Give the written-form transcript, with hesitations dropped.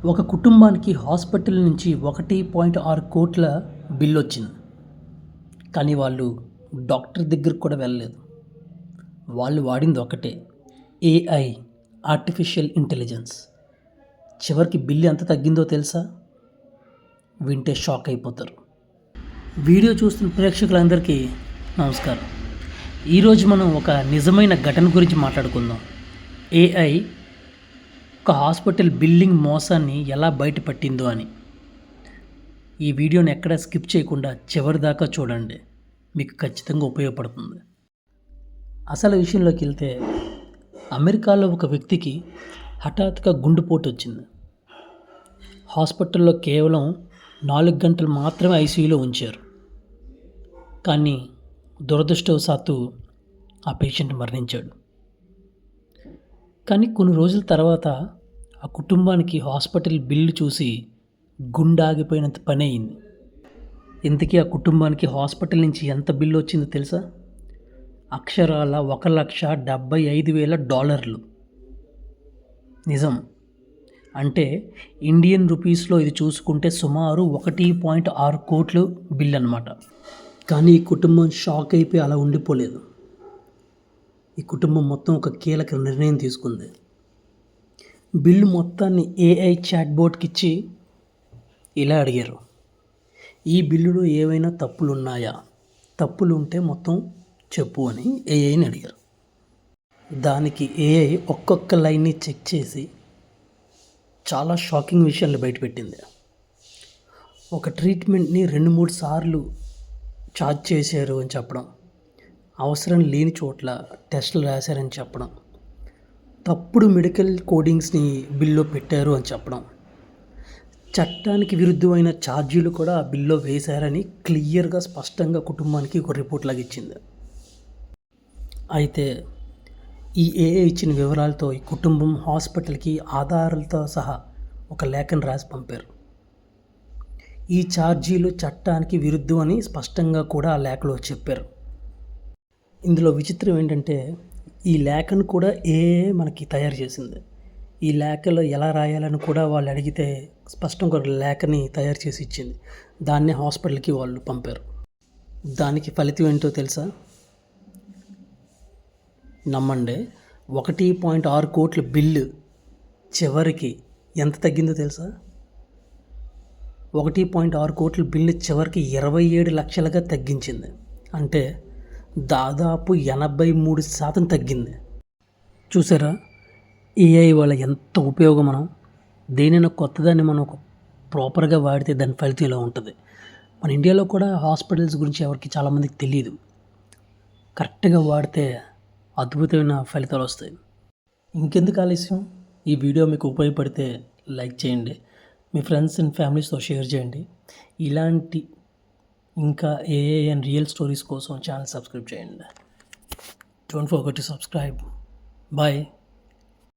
ఒక కుటుంబానికి హాస్పిటల్ నుంచి 1.6 కోట్ల బిల్ వచ్చింది. కానీ వాళ్ళు డాక్టర్ దగ్గరికి కూడా వెళ్ళలేదు. వాళ్ళు వాడింది ఒకటే, ఏఐ, ఆర్టిఫిషియల్ ఇంటెలిజెన్స్. చివరికి బిల్లు ఎంత తగ్గిందో తెలుసా? వింటే షాక్ అయిపోతారు. వీడియో చూస్తున్న ప్రేక్షకులందరికీ నమస్కారం. ఈరోజు మనం ఒక నిజమైన ఘటన గురించి మాట్లాడుకుందాం. ఏఐ ఒక హాస్పిటల్ బిల్లింగ్ మోసాన్ని ఎలా బయటపట్టిందో అని. ఈ వీడియోని ఎక్కడ స్కిప్ చేయకుండా చివరి దాకా చూడండి, మీకు ఖచ్చితంగా ఉపయోగపడుతుంది. అసలు విషయంలోకి వెళ్తే, అమెరికాలో ఒక వ్యక్తికి హఠాత్తుగా గుండెపోటు వచ్చింది. హాస్పిటల్లో కేవలం 4 గంటలు మాత్రమే ఐసీయూలో ఉంచారు. కానీ దురదృష్టవశాత్తు ఆ పేషెంట్ మరణించాడు. కానీ కొన్ని రోజుల తర్వాత ఆ కుటుంబానికి హాస్పిటల్ బిల్లు చూసి గుండె ఆగిపోయినంత పని అయింది. ఇంతకీ ఆ కుటుంబానికి హాస్పిటల్ నుంచి ఎంత బిల్లు వచ్చిందో తెలుసా? అక్షరాల $1,75,000. నిజం. అంటే ఇండియన్ రూపీస్లో ఇది చూసుకుంటే సుమారు 1.6 కోట్లు బిల్ అన్నమాట. కానీ ఈ కుటుంబం షాక్ అయిపోయి అలా ఉండిపోలేదు. ఈ కుటుంబం మొత్తం ఒక కీలక నిర్ణయం తీసుకుంది. బిల్లు మొత్తాన్ని ఏఐ చాట్ బోట్కి ఇచ్చి ఇలా అడిగారు, ఈ బిల్లులో ఏవైనా తప్పులు ఉన్నాయా? తప్పులు ఉంటే మొత్తం చెప్పు అని ఏఐని అడిగారు. దానికి ఏఐ ఒక్కొక్క లైన్ని చెక్ చేసి చాలా షాకింగ్ విషయాలు బయటపెట్టింది. ఒక ట్రీట్మెంట్ని 2-3 సార్లు ఛార్జ్ చేశారు అని చెప్పడం, అవసరం లేని చోట్ల టెస్టులు రాశారని చెప్పడం, తప్పుడు మెడికల్ కోడింగ్స్ని బిల్లో పెట్టారు అని చెప్పడం, చట్టానికి విరుద్ధమైన ఛార్జీలు కూడా ఆ బిల్లో వేశారని క్లియర్గా స్పష్టంగా కుటుంబానికి ఒక రిపోర్ట్ లాగా ఇచ్చింది. అయితే ఈ ఏఐ ఇచ్చిన వివరాలతో ఈ కుటుంబం హాస్పిటల్కి ఆధారాలతో సహా ఒక లేఖను రాసి పంపారు. ఈ ఛార్జీలు చట్టానికి విరుద్ధం అని స్పష్టంగా కూడా ఆ లేఖలో చెప్పారు. ఇందులో విచిత్రం ఏంటంటే, ఈ లేఖను కూడా ఏఐ మనకి తయారు చేసింది. ఈ లేఖలో ఎలా రాయాలని కూడా వాళ్ళు అడిగితే స్పష్టంగా ఒక లేఖని తయారు చేసి ఇచ్చింది. దాన్నే హాస్పిటల్కి వాళ్ళు పంపారు. దానికి ఫలితం ఏంటో తెలుసా? నమ్మండి, 1.6 కోట్ల బిల్లు చివరికి ఎంత తగ్గిందో తెలుసా? 1.6 కోట్ల బిల్లు చివరికి 27 లక్షలుగా తగ్గించింది. అంటే దాదాపు 83% తగ్గింది. చూసారా ఏఐ వల్ల ఎంత ఉపయోగం? మనం దేనైనా కొత్తదాన్ని మనం ఒక ప్రాపర్గా వాడితే దాని ఫలితం ఇలా ఉంటుంది. మన ఇండియాలో కూడా హాస్పిటల్స్ గురించి ఎవరికి చాలామందికి తెలియదు. కరెక్ట్గా వాడితే అద్భుతమైన ఫలితాలు వస్తాయి. ఇంకెందుకు ఆలస్యం? ఈ వీడియో మీకు ఉపయోగపడితే లైక్ చేయండి, మీ ఫ్రెండ్స్ అండ్ ఫ్యామిలీస్తో షేర్ చేయండి. ఇలాంటి ఇంకా ఏఐ అండ్ రియల్ స్టోరీస్ కోసం ఛానల్ సబ్స్క్రైబ్ చేయండి. Don't forget to subscribe. Bye.